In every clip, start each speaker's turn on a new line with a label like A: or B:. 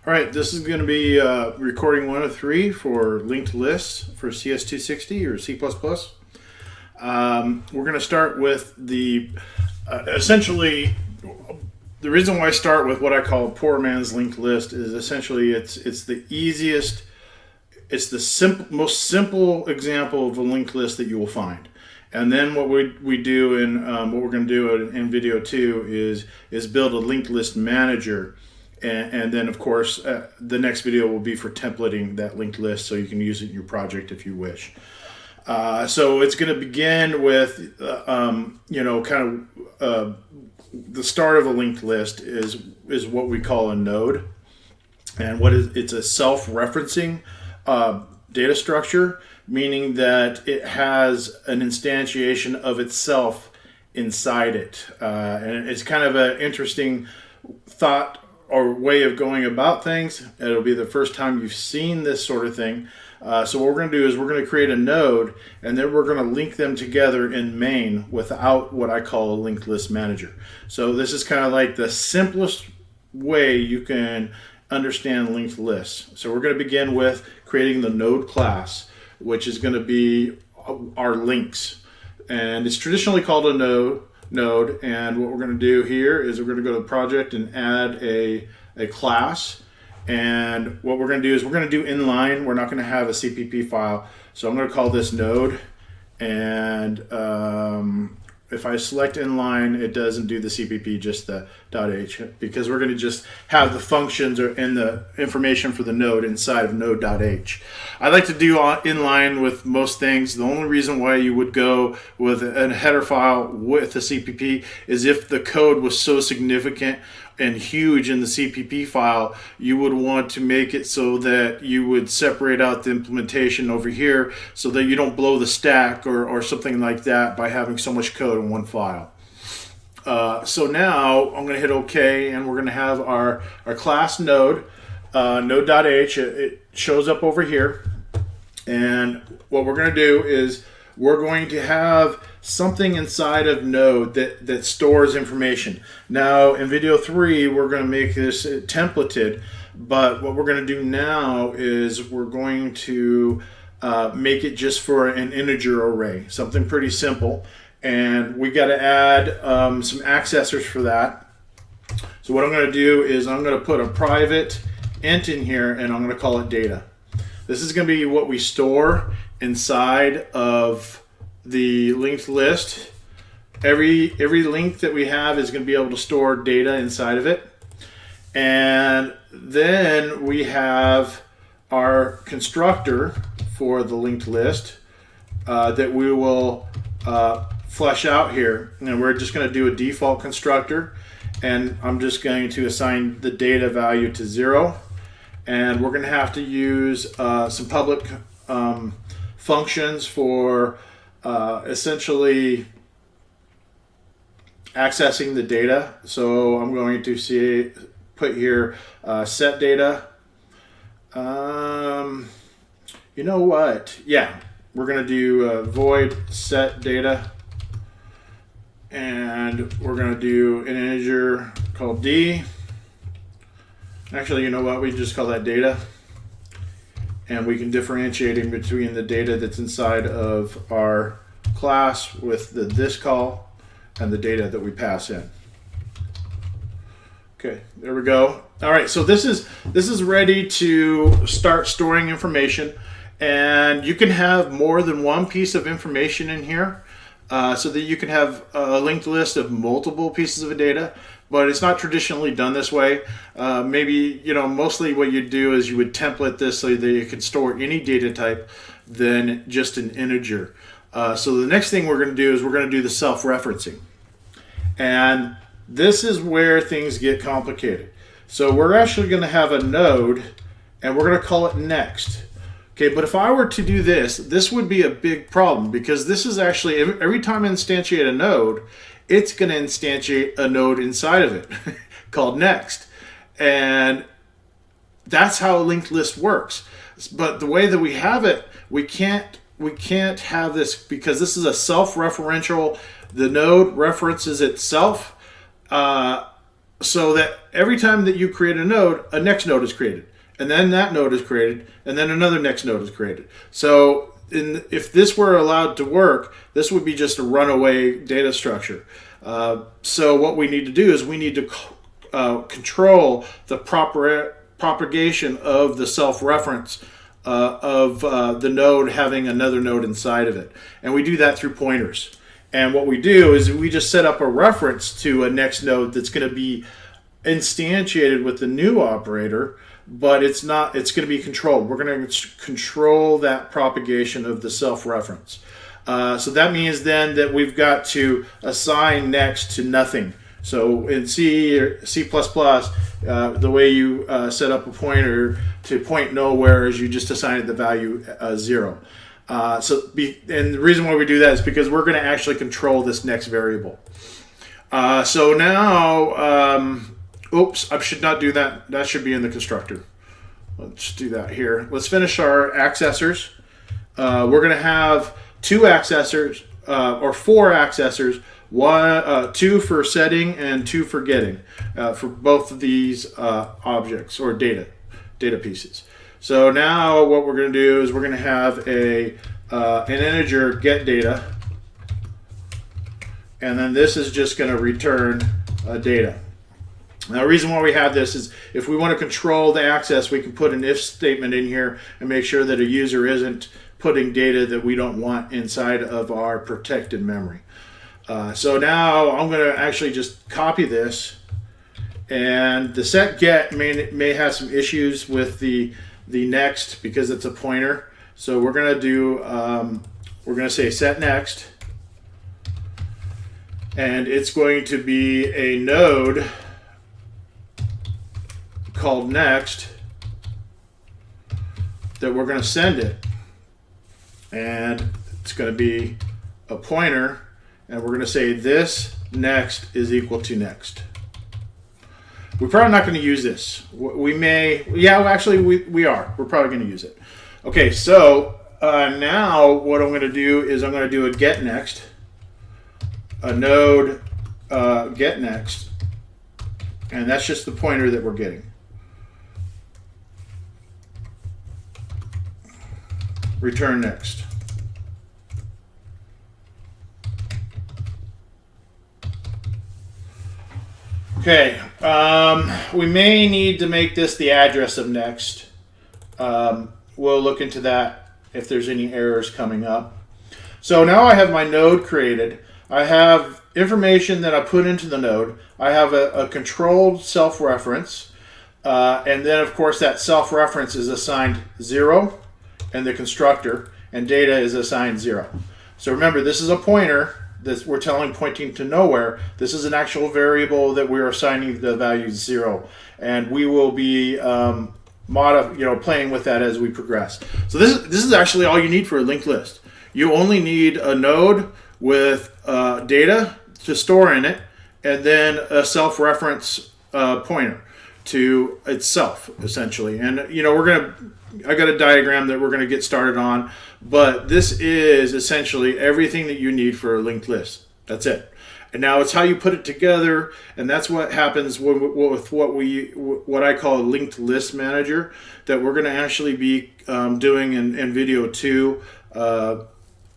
A: All right, this is going to be recording 103 for linked lists for CS260 or C++. We're going to start with the, essentially, the reason why I start with what I call a poor man's linked list is essentially it's the easiest, it's the most simple example of a linked list that you will find. And then what we do in what we're going to do in video 2 is build a linked list manager. And then, of course, the next video will be for templating that linked list so you can use it in your project if you wish. So it's going to begin with, kind of the start of a linked list is what we call a node. And it's a self-referencing data structure, meaning that it has an instantiation of itself inside it. And it's kind of an interesting thought or way of going about things. It'll be the first time you've seen this sort of thing. So what we're going to do is we're going to create a node, and then we're going to link them together in main without what I call a linked list manager. So this is kind of like the simplest way you can understand linked lists. So we're going to begin with creating the node class, which is going to be our links. And it's traditionally called a node, and what we're going to do here is we're going to go to project and add a class. And what we're going to do is we're going to do inline. We're not going to have a CPP file, so I'm going to call this node. And if I select inline, it doesn't do the CPP, just the .h, because we're going to just have the functions and the information for the node inside of node.h. I like to do inline with most things. The only reason why you would go with a header file with a CPP is if the code was so significant and huge in the CPP file, you would want to make it so that you would separate out the implementation over here so that you don't blow the stack or something like that by having so much code in one file. So now I'm going to hit OK, and we're going to have our class node, node.h. It shows up over here. And what we're going to do is we're going to have something inside of node that stores information. Now in video 3 we're going to make this templated, but what we're going to do now is we're going to make it just for an integer array, something pretty simple, and we got to add some accessors for that. So what I'm going to do is I'm going to put a private int in here, and I'm going to call it data. This is going to be what we store inside of the linked list. Every link that we have is going to be able to store data inside of it. And then we have our constructor for the linked list that we will flesh out here. And we're just going to do a default constructor, and I'm just going to assign the data value to 0. And we're going to have to use some public functions for essentially accessing the data. So I'm going to put here set data. You know what? Yeah, we're going to do void set data, and we're going to do an integer called d. Actually, you know what? We just call that data. And we can differentiate in between the data that's inside of our class with the this call and the data that we pass in. Okay, there we go. All right, so this is ready to start storing information, and you can have more than one piece of information in here, so that you can have a linked list of multiple pieces of data. But it's not traditionally done this way. Maybe, mostly what you do is you would template this so that you could store any data type than just an integer. So the next thing we're going to do is we're going to do the self-referencing. And this is where things get complicated. So we're actually going to have a node, and we're going to call it next. Okay, but if I were to do this would be a big problem, because this is actually, every time I instantiate a node, it's going to instantiate a node inside of it called next. And that's how a linked list works. But the way that we have it, we can't have this, because this is a self-referential. The node references itself. so that every time that you create a next node is created, and then that node is created, and then another next node is created. So if this were allowed to work, this would be just a runaway data structure. So what we need to do is we need to control the proper propagation of the self-reference of the node having another node inside of it. And we do that through pointers. And what we do is we just set up a reference to a next node that's going to be instantiated with the new operator, but it's going to be controlled. We're going to control that propagation of the self-reference. So that means then that we've got to assign next to nothing. So in C or C++, the way you set up a pointer to point nowhere is you just assign it the value 0. And the reason why we do that is because we're going to actually control this next variable. So now, oops, I should not do that. That should be in the constructor. Let's do that here. Let's finish our accessors. We're going to have 2 accessors, or 4 accessors, 2 for setting and 2 for getting, for both of these objects or data pieces. So now what we're going to do is we're going to have an integer get data, and then this is just going to return data. Now the reason why we have this is if we want to control the access, we can put an if statement in here and make sure that a user isn't putting data that we don't want inside of our protected memory. So now I'm going to actually just copy this, and the set get may have some issues with the next because it's a pointer. So we're going to do we're going to say set next, and it's going to be a node called next that we're going to send it, and it's going to be a pointer, and we're going to say this next is equal to next. We're probably not going to use this. We may, yeah, well, actually we are. We're probably going to use it. Okay, so now what I'm going to do is I'm going to do a get next, a node get next, and that's just the pointer that we're getting. Return next. Okay, we may need to make this the address of next. We'll look into that if there's any errors coming up. So now I have my node created. I have information that I put into the node. I have a controlled self-reference. And then, of course, that self-reference is assigned 0 in the constructor, and data is assigned 0. So remember, this is a pointer. We're pointing to nowhere. This is an actual variable that we're assigning the value 0, and we will be playing with that as we progress. So this is actually all you need for a linked list. You only need a node with data to store in it, and then a self-reference pointer to itself, essentially. And I got a diagram that we're gonna get started on, but this is essentially everything that you need for a linked list. That's it. And now it's how you put it together, and that's what happens with what I call a linked list manager that we're gonna actually be doing in video 2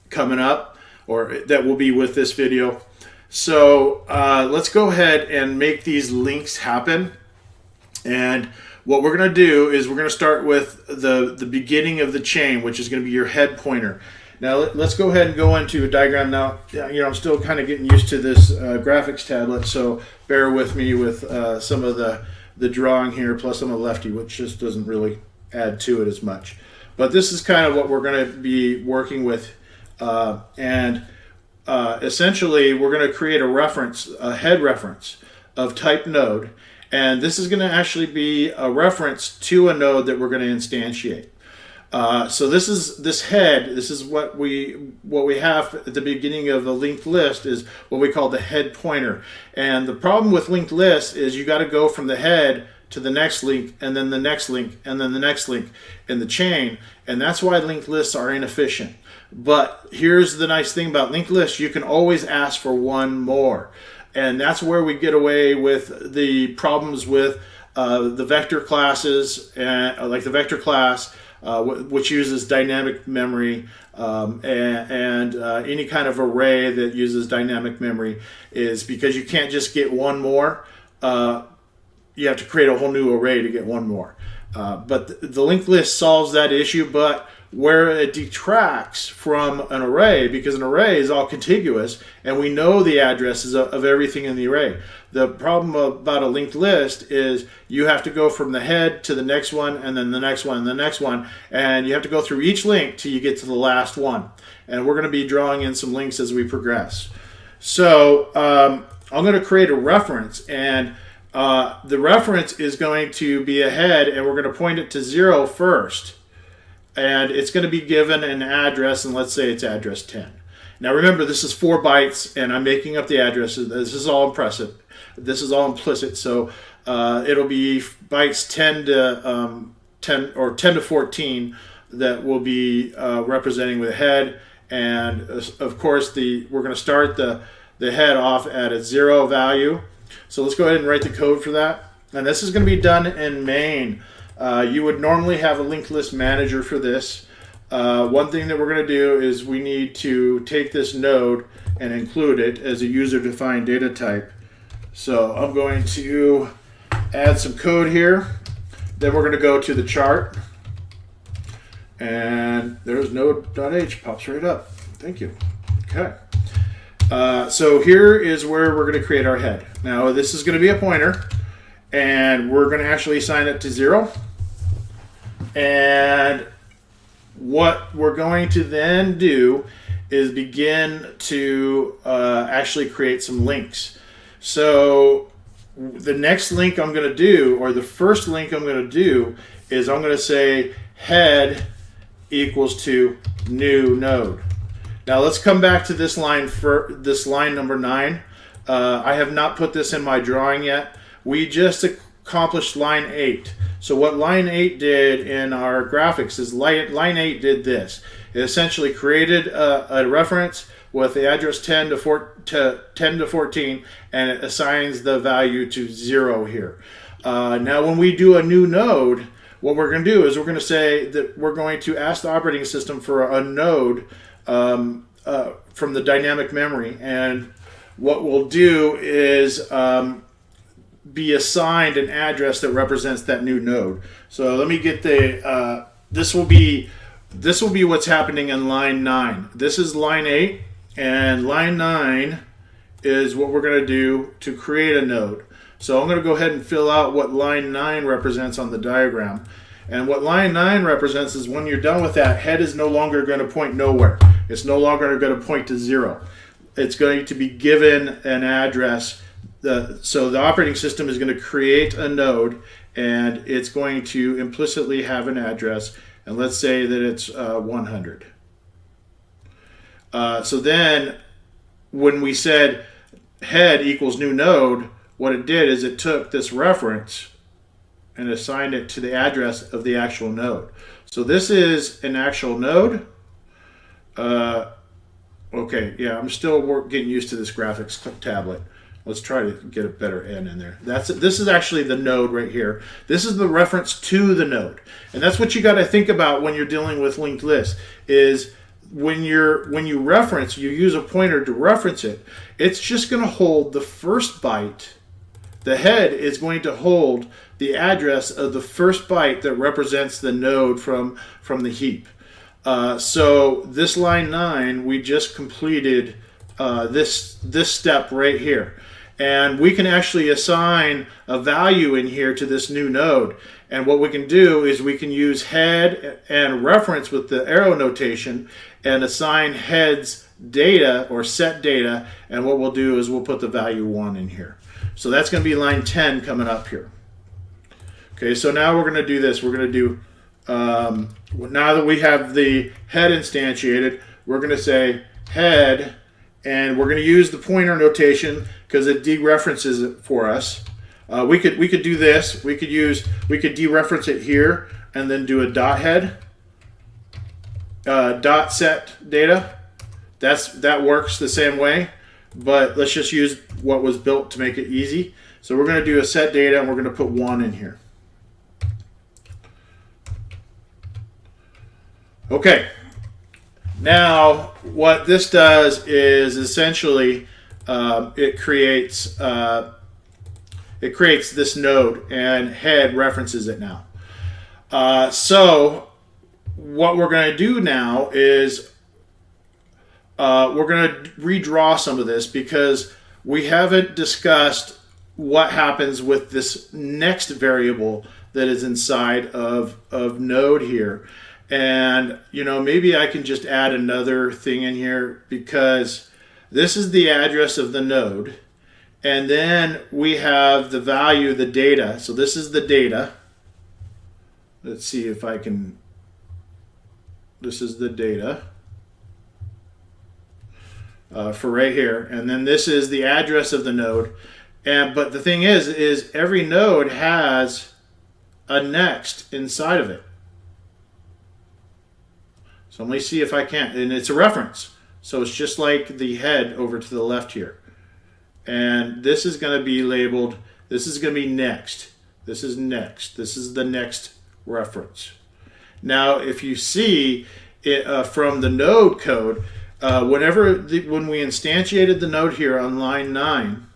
A: coming up, or that will be with this video. So let's go ahead and make these links happen. And what we're going to do is we're going to start with the beginning of the chain, which is going to be your head pointer. Now let's go ahead and go into a diagram. Now, I'm still kind of getting used to this graphics tablet, so bear with me with some of the drawing here, plus I'm a lefty, which just doesn't really add to it as much. But this is kind of what we're going to be working with, and essentially we're going to create a head reference of type node. And this is going to actually be a reference to a node that we're going to instantiate. So this is what we have at the beginning of the linked list is what we call the head pointer. And the problem with linked lists is you got to go from the head to the next link, and then the next link, and then the next link in the chain. And that's why linked lists are inefficient. But here's the nice thing about linked lists: you can always ask for one more. And that's where we get away with the problems with the vector classes, and like the vector class, which uses dynamic memory, and any kind of array that uses dynamic memory, is because you can't just get one more. You have to create a whole new array to get one more. But the linked list solves that issue, but where it detracts from an array, because an array is all contiguous and we know the addresses of everything in the array. The problem about a linked list is you have to go from the head to the next one, and then the next one, and the next one, and you have to go through each link till you get to the last one. And we're going to be drawing in some links as we progress. So I'm going to create a reference, and the reference is going to be a head, and we're going to point it to 0 first. And it's going to be given an address, and let's say it's address 10. Now remember, this is 4 bytes, and I'm making up the addresses. This is all implicit. This is all implicit, so it'll be bytes 10 to 14 that will be representing with a head. And of course, we're going to start the head off at a 0 value. So let's go ahead and write the code for that. And this is going to be done in main. You would normally have a linked list manager for this. One thing that we're going to do is we need to take this node and include it as a user-defined data type. So I'm going to add some code here. Then we're going to go to the chart. And there's node.h, pops right up. Thank you. Okay. So here is where we're going to create our head. Now this is going to be a pointer, and we're going to actually assign it to 0. And what we're going to then do is begin to actually create some links. So the next link I'm going to do, or the first link I'm going to do, is I'm going to say head equals to new node. Now let's come back to this line, for this line number 9. I have not put this in my drawing yet. We just accomplished line 8. So what line 8 did in our graphics is line 8 did this. It essentially created a reference with the address 10 to 14, and it assigns the value to 0 here. Now when we do a new node, what we're going to do is we're going to say that we're going to ask the operating system for a node from the dynamic memory, and what we'll do is be assigned an address that represents that new node. So let me get the this will be what's happening in line 9. This is line 8, and line 9 is what we're going to do to create a node. So I'm going to go ahead and fill out what line 9 represents on the diagram. And what line 9 represents is when you're done with that, head is no longer going to point nowhere. It's no longer going to point to 0. It's going to be given an address. So the operating system is going to create a node, and it's going to implicitly have an address. And let's say that it's 100. So then when we said head equals new node, what it did is it took this reference and assigned it to the address of the actual node. So this is an actual node. Okay, yeah, I'm still getting used to this graphics tablet. Let's try to get a better N in there. This is actually the node right here. This is the reference to the node. And that's what you got to think about when you're dealing with linked lists, is when you reference, you use a pointer to reference it, it's just going to hold the first byte. The head is going to hold the address of the first byte that represents the node from the heap. So this line 9, we just completed this step right here. And we can actually assign a value in here to this new node. And what we can do is we can use head and reference with the arrow notation and assign head's data or set data. And what we'll do is we'll put the value 1 in here. So that's going to be line 10 coming up here. Okay, so now we're going to do this. We're going to do, now that we have the head instantiated, we're going to say head, and we're going to use the pointer notation because it dereferences it for us. We could do this. We could dereference it here and then do a dot head, dot set data. That works the same way. but let's just use what was built to make it easy. So we're going to do a set data, and we're going to put 1 in here. Okay. Now, what this does is essentially it creates this node, and head references it now. So what we're going to do now is we're going to redraw some of this, because we haven't discussed what happens with this next variable that is inside of node here. And, you know, maybe I can just add another thing in here, because this is the address of the node. And then we have the value, the data. So this is the data. Let's see if I can, this is the data for right here. And then this is the address of the node. But the thing is every node has a next inside of it. So let me see if I can, and it's a reference. So it's just like the head over to the left here. And this is going to be labeled, this is going to be next. This is next. This is the next reference. Now, if you see it from the node code, when we instantiated the node here on line 9,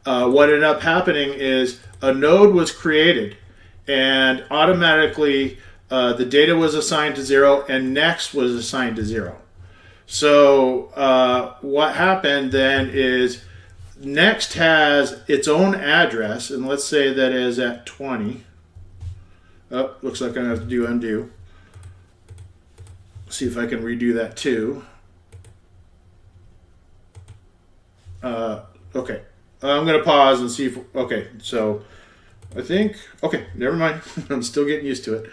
A: what ended up happening is a node was created, and automatically the data was assigned to 0 and next was assigned to 0. So what happened then is next has its own address, and let's say that is at 20. Oh, looks like I'm going to have to do undo. See if I can redo that too. Okay. I'm going to pause and see if, okay, so I think, okay, never mind. I'm still getting used to it.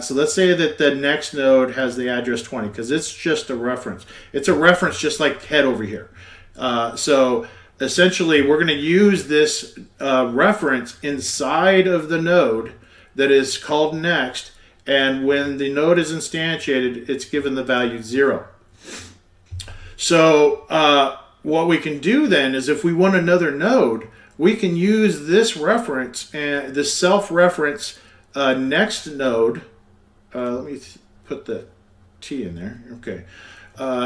A: So let's say that the next node has the address 20, because it's just a reference. It's a reference just like head over here. So essentially, we're going to use this reference inside of the node that is called next, and when the node is instantiated, it's given the value 0. So what we can do then is, if we want another node, we can use this reference and the self-reference next node. Let me put the T in there. Okay.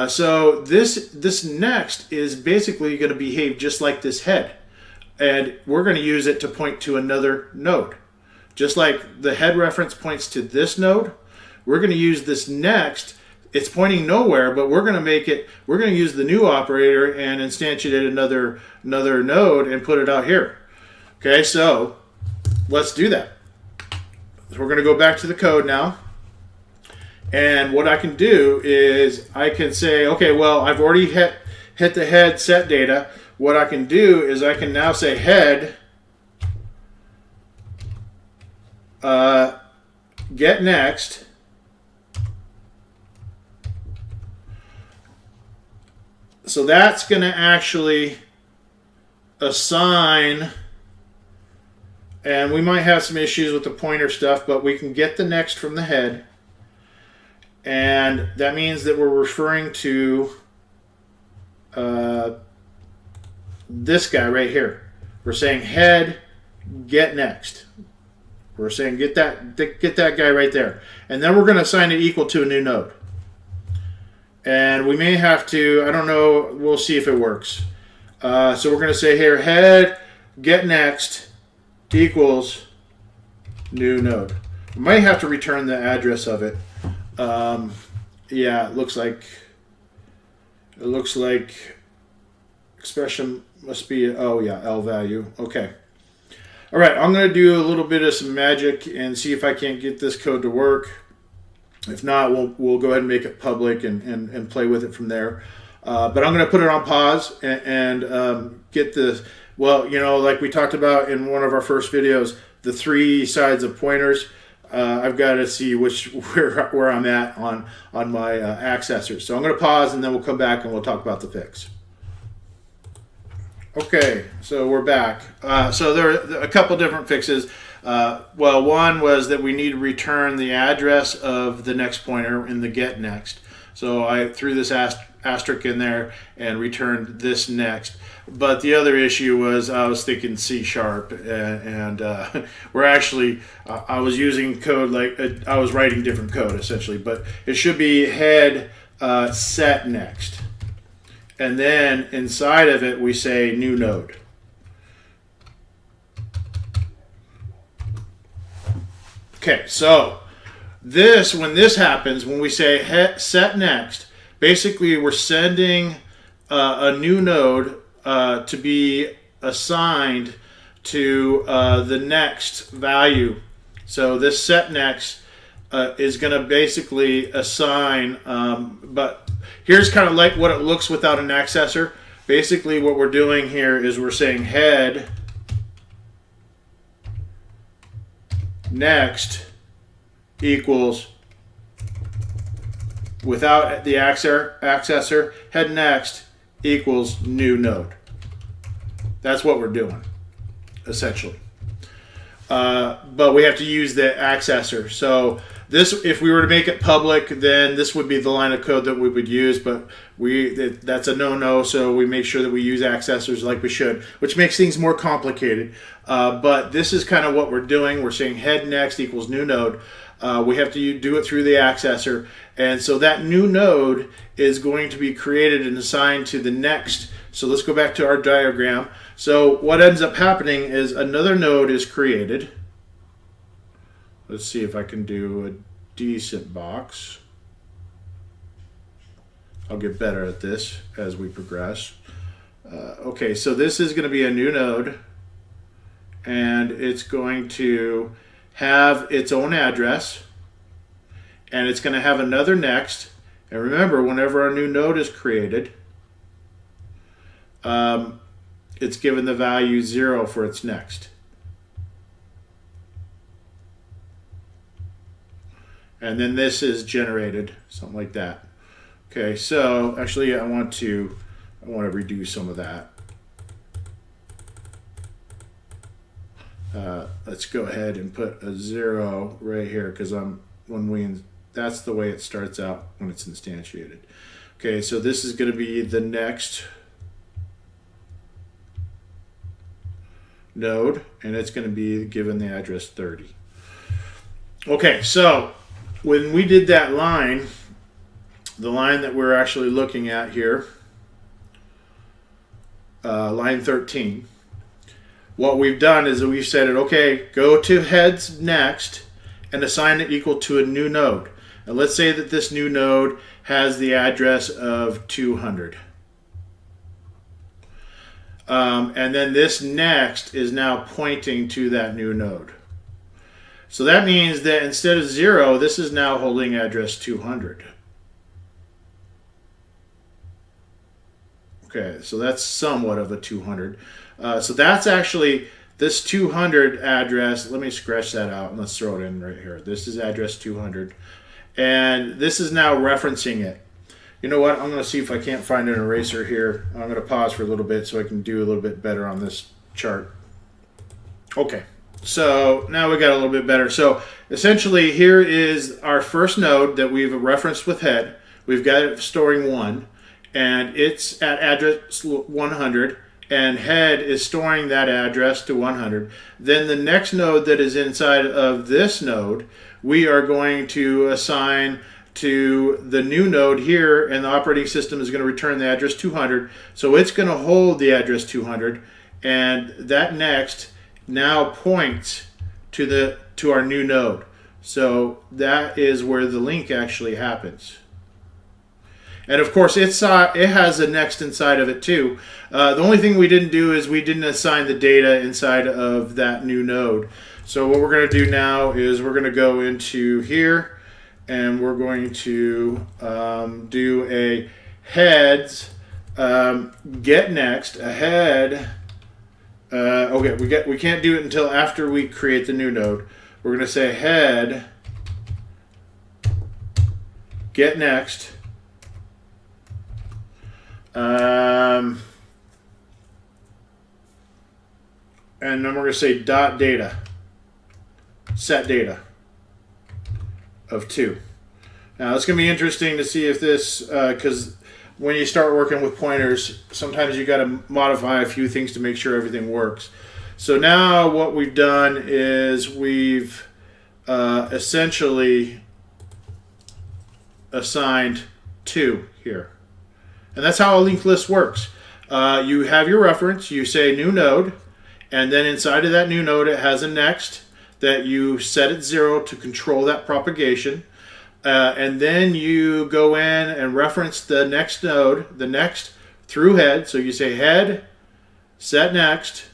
A: So this next is basically going to behave just like this head, and we're going to use it to point to another node. Just like the head reference points to this node, we're going to use this next. It's pointing nowhere, but we're going to use the new operator and instantiate another node and put it out here. Okay, so let's do that. So we're going to go back to the code now. And what I can do is I can say, okay, well, I've already hit the head set data. What I can do is I can now say head get next. So that's going to actually assign, and we might have some issues with the pointer stuff, but we can get the next from the head. And that means that we're referring to this guy right here. We're saying head get next. We're saying get that guy right there. And then we're going to assign it equal to a new node. And we may have to, I don't know, we'll see if it works. So we're going to say here head get next equals new node. We might have to return the address of it. Yeah, it looks like expression must be, oh yeah, L value. Okay. All right, I'm going to do a little bit of some magic and see if I can't get this code to work. If not, we'll go ahead and make it public and play with it from there. But I'm going to put it on pause and get the, well, you know, like we talked about in one of our first videos, the 3 sides of pointers. I've got to see where I'm at on my accessors. So I'm going to pause and then we'll come back and we'll talk about the fix. Okay, so we're back. So there are a couple different fixes. Well, one was that we need to return the address of the next pointer in the get next. So I threw this asterisk in there and returned this next. But the other issue was I was thinking C#, and we're actually I was using code like I was writing different code essentially, but it should be head set next, and then inside of it we say new node. Okay, so when this happens, when we say set next, basically we're sending a new node to be assigned to the next value. So this set next is going to basically assign, but here's kind of like what it looks without an accessor. Basically what we're doing here is we're saying head next equals, without the accessor, head next equals new node. That's what we're doing, essentially. But we have to use the accessor. So this, if we were to make it public, then this would be the line of code that we would use, but that's a no-no, so we make sure that we use accessors like we should, which makes things more complicated. But this is kind of what we're doing. We're saying head next equals new node. We have to do it through the accessor, and so that new node is going to be created and assigned to the next. So let's go back to our diagram. So what ends up happening is another node is created. Let's see if I can do a decent box. I'll get better at this as we progress. Okay, so this is going to be a new node, and it's going to have its own address, and it's going to have another next. And remember, whenever a new node is created, it's given the value 0 for its next. And then this is generated, something like that. Okay, so actually I want to redo some of that. Let's go ahead and put a 0 right here, because that's the way it starts out when it's instantiated. Okay, so this is going to be the next node, and it's going to be given the address 30. Okay, so when we did that line, the line that we're actually looking at here, line 13, what we've done is that we've said it, okay, go to heads next and assign it equal to a new node. And let's say that this new node has the address of 200. And then this next is now pointing to that new node. So that means that instead of 0, this is now holding address 200. Okay, so that's somewhat of a 200. So that's actually this 200 address. Let me scratch that out and let's throw it in right here. This is address 200. And this is now referencing it. You know what? I'm going to see if I can't find an eraser here. I'm going to pause for a little bit so I can do a little bit better on this chart. Okay, so now we got a little bit better. So essentially here is our first node that we've referenced with head. We've got it storing 1, and it's at address 100, and head is storing that address to 100. Then the next node that is inside of this node, we are going to assign to the new node here, and the operating system is going to return the address 200. So it's going to hold the address 200, and that next now points to our new node. So that is where the link actually happens. And of course, it has a next inside of it too. The only thing we didn't do is we didn't assign the data inside of that new node. So what we're going to do now is we're going to go into here, and we're going to do a heads get next, a head. Okay, we can't do it until after we create the new node. We're going to say head get next. And then we're going to say dot data, set data of 2. Now it's going to be interesting to see if this, because when you start working with pointers, sometimes you got to modify a few things to make sure everything works. So now what we've done is we've essentially assigned 2 here. And that's how a linked list works. You have your reference, you say new node, and then inside of that new node it has a next that you set at 0 to control that propagation. And then you go in and reference the next node, the next through head. So you say head, set next,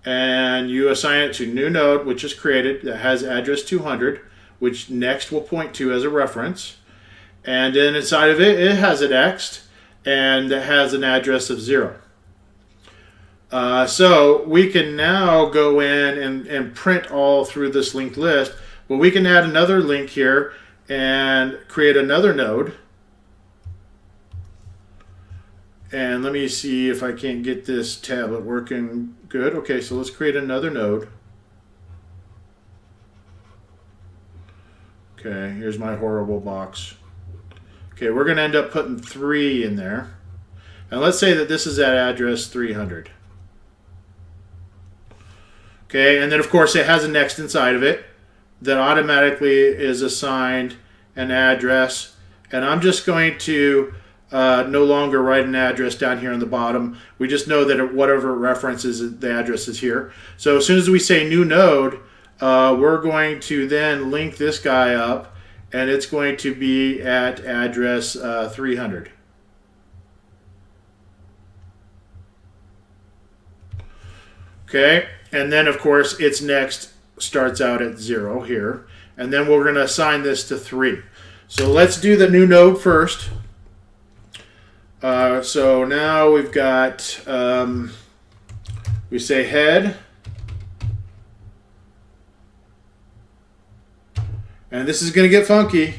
A: and you assign it to new node, which is created, that has address 200, which next will point to as a reference. And then inside of it, it has a next, and it has an address of 0. So we can now go in and print all through this linked list, but we can add another link here and create another node. And let me see if I can't get this tablet working good. Okay, so let's create another node. Okay, here's my horrible box. Okay, we're going to end up putting 3 in there. And let's say that this is at address 300. Okay, and then of course it has a next inside of it that automatically is assigned an address. And I'm just going to no longer write an address down here on the bottom. We just know that whatever references the address is here. So as soon as we say new node, we're going to then link this guy up, and it's going to be at address 300. Okay, and then of course its next starts out at 0 here, and then we're going to assign this to 3. So let's do the new node first. So now we've got, we say head, and this is going to get funky,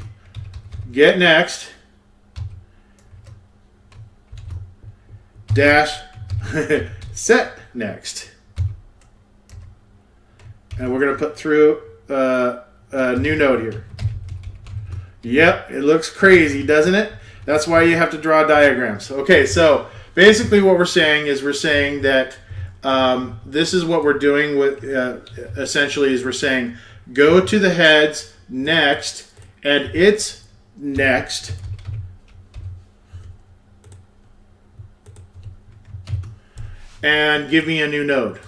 A: get next, dash, set next. And we're going to put through a new node here. Yep, it looks crazy, doesn't it? That's why you have to draw diagrams. Okay, so basically what we're saying is that this is what we're doing with, essentially is we're saying go to the heads next, and it's next. And give me a new node.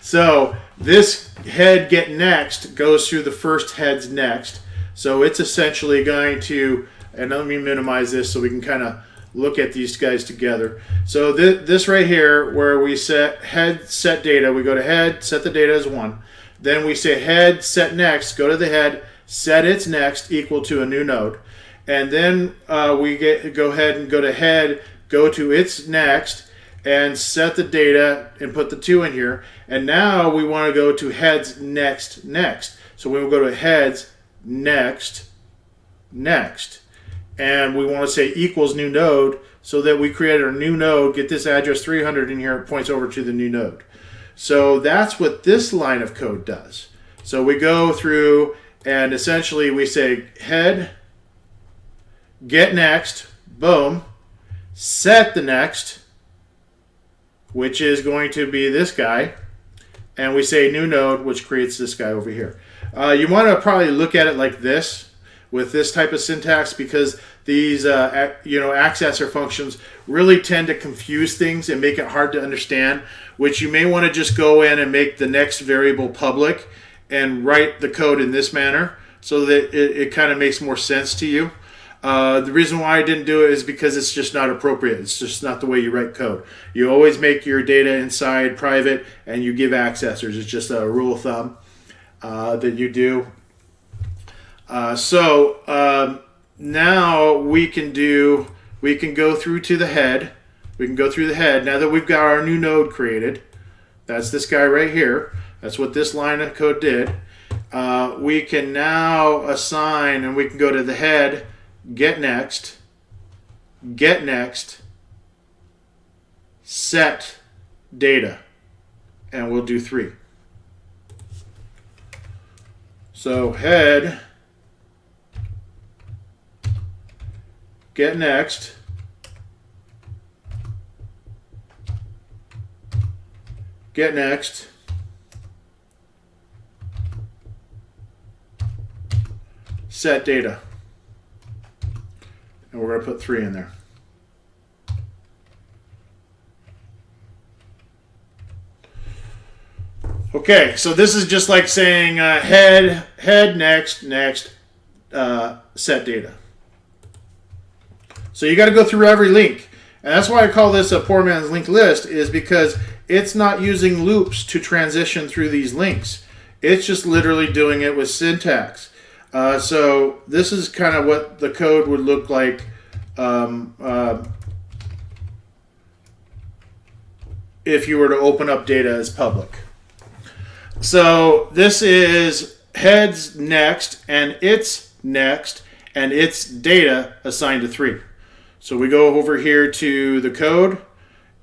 A: So this head get next goes through the first head's next. So it's essentially going to, and let me minimize this so we can kind of look at these guys together. So this right here where we set head set data, we go to head, set the data as 1. Then we say head set next, go to the head, set its next equal to a new node. And then we go ahead and go to head, go to its next, and set the data and put the 2 in here. And now we want to go to heads next next. So we will go to heads next next. And we want to say equals new node so that we create our new node, get this address 300 in here, it points over to the new node. So that's what this line of code does. So we go through and essentially we say head, get next, boom, set the next, which is going to be this guy, and we say new node, which creates this guy over here. You want to probably look at it like this, with this type of syntax, because these accessor functions really tend to confuse things and make it hard to understand, which you may want to just go in and make the next variable public and write the code in this manner so that it kind of makes more sense to you. The reason why I didn't do it is because it's just not appropriate. It's just not the way you write code. You always make your data inside private and you give accessors. It's just a rule of thumb that you do. Now we can go through to the head. We can go through the head. Now that we've got our new node created, that's this guy right here. That's what this line of code did. We can now assign, and we can go to the head, get next, set data, and we'll do 3. So head, get next, get next, set data. And we're going to put 3 in there. Okay, so this is just like saying head, next, set data. So you got to go through every link. And that's why I call this a poor man's linked list, is because it's not using loops to transition through these links. It's just literally doing it with syntax. So this is kind of what the code would look like if you were to open up data as public. So this is heads next, and it's next, and it's data assigned to 3. So we go over here to the code,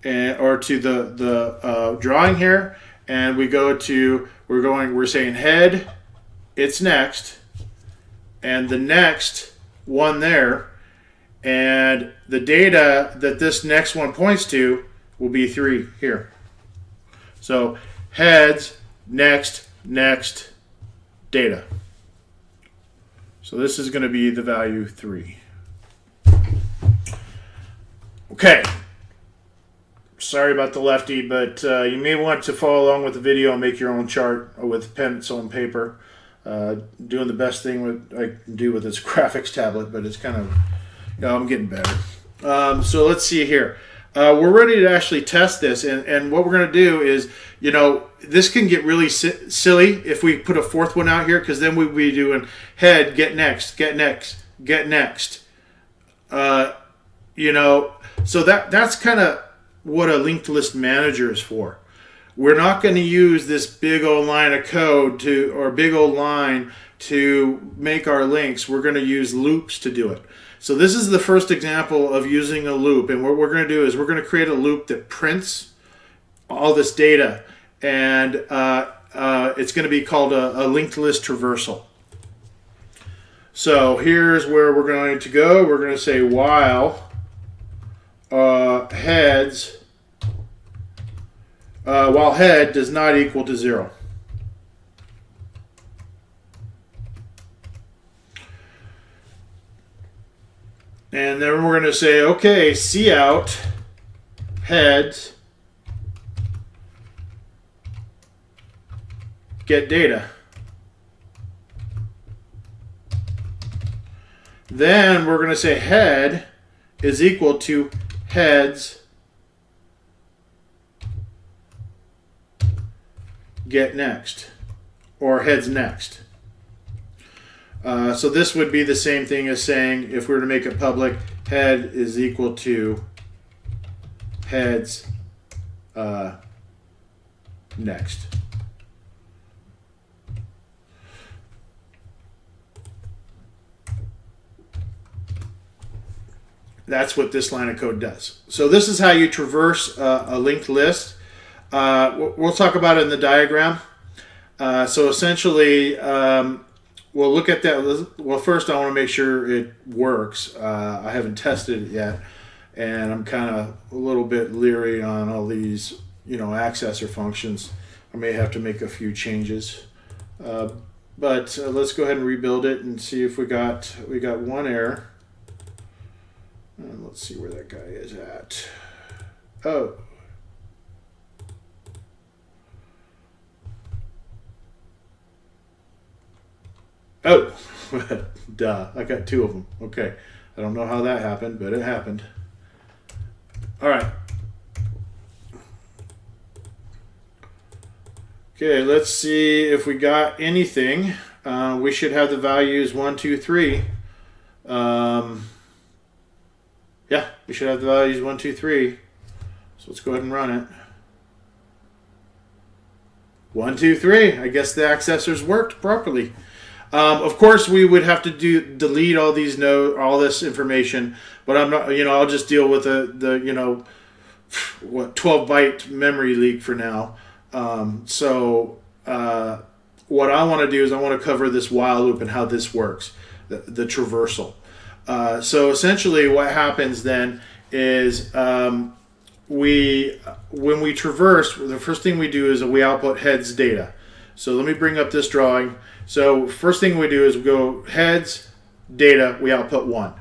A: or to the drawing here, and we go to, we're saying head, it's next, and the next one there, and the data that this next one points to will be 3 here. So heads, next, data. So this is going to be the value 3. Okay. Sorry about the lefty, but you may want to follow along with the video and make your own chart with pencil and paper. Doing the best thing I can do with this graphics tablet, but it's kind of, I'm getting better. So let's see here. We're ready to actually test this, and what we're going to do is, this can get really silly if we put a 4th one out here, because then we'd be doing head, get next. So that's kind of what a linked list manager is for. We're not going to use this big old line of code big old line to make our links. We're going to use loops to do it. So this is the first example of using a loop, and what we're going to do is we're going to create a loop that prints all this data, and it's going to be called a linked list traversal. So here's where we're going to go. We're going to say while while head does not equal to 0. And then we're going to say, okay, cout heads get data. Then we're going to say head is equal to heads get next, or heads next. So this would be the same thing as saying, if we were to make it public, head is equal to heads next. That's what this line of code does. So this is how you traverse a linked list. We'll talk about it in the diagram. So essentially, we'll look at that. Well, first I want to make sure it works. I haven't tested it yet, and I'm kind of a little bit leery on all these, accessor functions. I may have to make a few changes. But let's go ahead and rebuild it and see if we got one error. And let's see where that guy is at. Oh. Oh, duh. I got 2 of them. Okay. I don't know how that happened, but it happened. All right. Okay, let's see if we got anything. We should have the values 1, 2, 3. Yeah, we should have the values 1, 2, 3. So let's go ahead and run it. 1, 2, 3. I guess the accessors worked properly. Of course, we would have to delete all these all this information, but I'm not. I'll just deal with the 12-byte memory leak for now. What I want to do is I want to cover this while loop and how this works, the traversal. So essentially what happens then is when we traverse, the first thing we do is we output heads data. So let me bring up this drawing. So first thing we do is we go heads data, we output 1.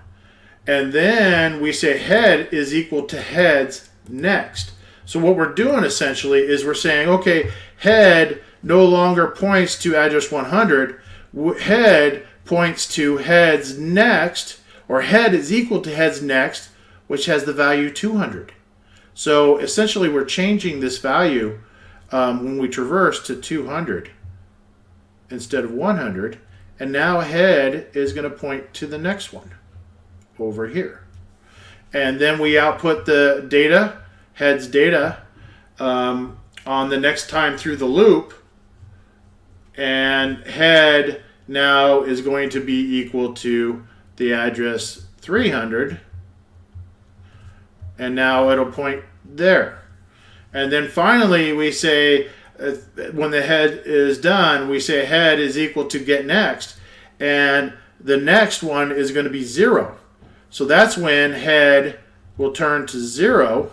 A: And then we say head is equal to heads next. So what we're doing essentially is we're saying, okay, head no longer points to address 100. Head points to heads next, or head is equal to heads next, which has the value 200. So essentially we're changing this value when we traverse to 200 instead of 100. And now head is going to point to the next one over here. And then we output the data, heads data, on the next time through the loop. And head now is going to be equal to the address 300. And now it'll point there. And then finally we say, when the head is done, we say head is equal to get next. And the next one is going to be 0. So that's when head will turn to 0.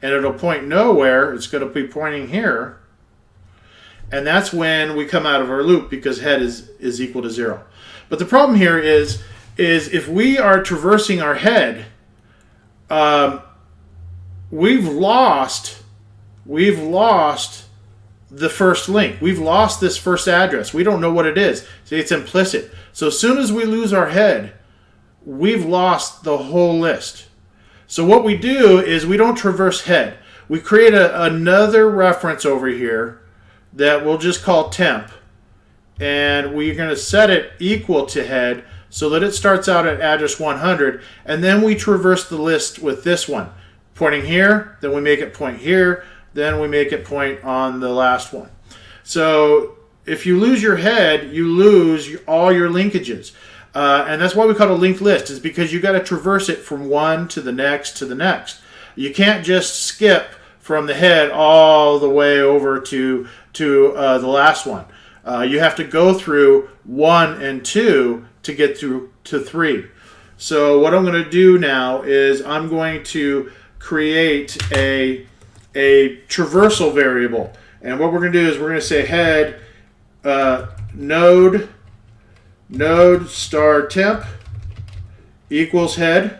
A: And it'll point nowhere. It's going to be pointing here. And that's when we come out of our loop, because head is equal to 0. But the problem here is if we are traversing our head, we've lost the first link. We've lost this first address. We don't know what it is. See, it's implicit. So as soon as we lose our head, we've lost the whole list. So what we do is we don't traverse head. We create another reference over here that we'll just call temp. And we're going to set it equal to head so that it starts out at address 100. And then we traverse the list with this one. Pointing here, then we make it point here, then we make it point on the last one. So if you lose your head, you lose all your linkages. And that's why we call it a linked list, is because you got to traverse it from one to the next to the next. You can't just skip from the head all the way over to the last one. You have to go through 1 and 2 to get through to 3. So what I'm going to do now is I'm going to create a traversal variable. And what we're going to do is we're going to say head node star temp equals head.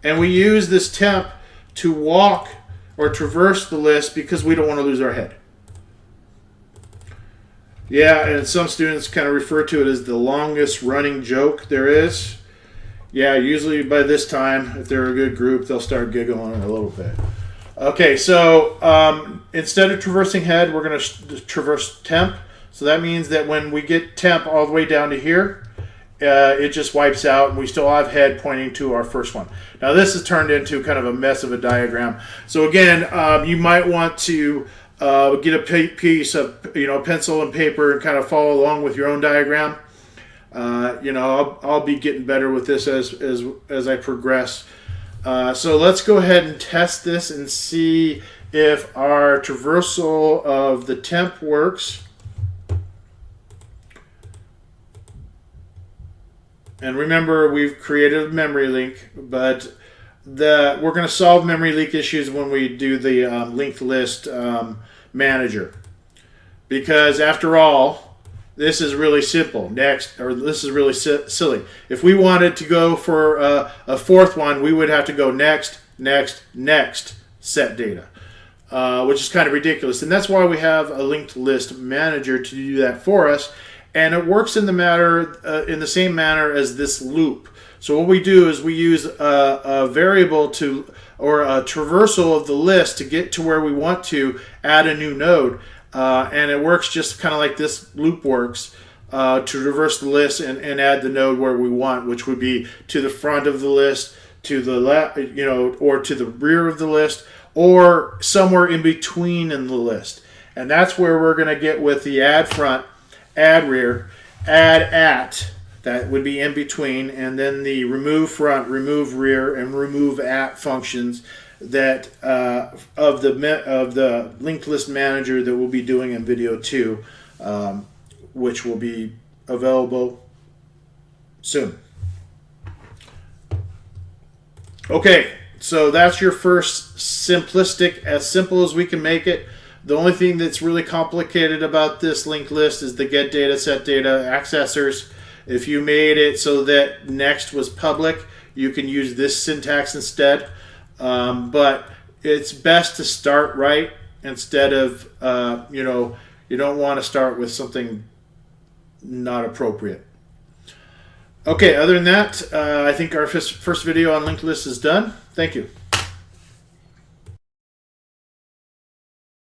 A: And we use this temp to walk or traverse the list because we don't want to lose our head. Yeah, and some students kind of refer to it as the longest running joke there is. Yeah, usually by this time, if they're a good group, they'll start giggling a little bit. Okay, so instead of traversing head, we're going to traverse temp. So that means that when we get temp all the way down to here, it just wipes out, and we still have head pointing to our first one. Now this has turned into kind of a mess of a diagram. So again, you might want to get a piece of pencil and paper and kind of follow along with your own diagram. I'll be getting better with this as I progress. So let's go ahead and test this and see if our traversal of the temp works. And remember, we've created a memory leak, but we're going to solve memory leak issues when we do the linked list manager. Because after all, this is really simple. This is really silly. If we wanted to go for a fourth one, we would have to go next, set data, which is kind of ridiculous. And that's why we have a linked list manager to do that for us. And it works in the same manner as this loop. So what we do is we use a variable or a traversal of the list to get to where we want to add a new node. And it works just kind of like this loop works, to traverse the list and add the node where we want, which would be to the front of the list, to the left, or to the rear of the list, or somewhere in between in the list. And that's where we're going to get with the add front, add rear, add at, that would be in between, and then the remove front, remove rear, and remove at functions that of the linked list manager that we'll be doing in video 2, which will be available soon. Okay, so that's your first simplistic, as simple as we can make it. The only thing that's really complicated about this linked list is the get data, set data, accessors. If you made it so that next was public, you can use this syntax instead. But it's best to start right instead of, you don't want to start with something not appropriate. Okay, other than that, I think our first video on linked list is done. Thank you.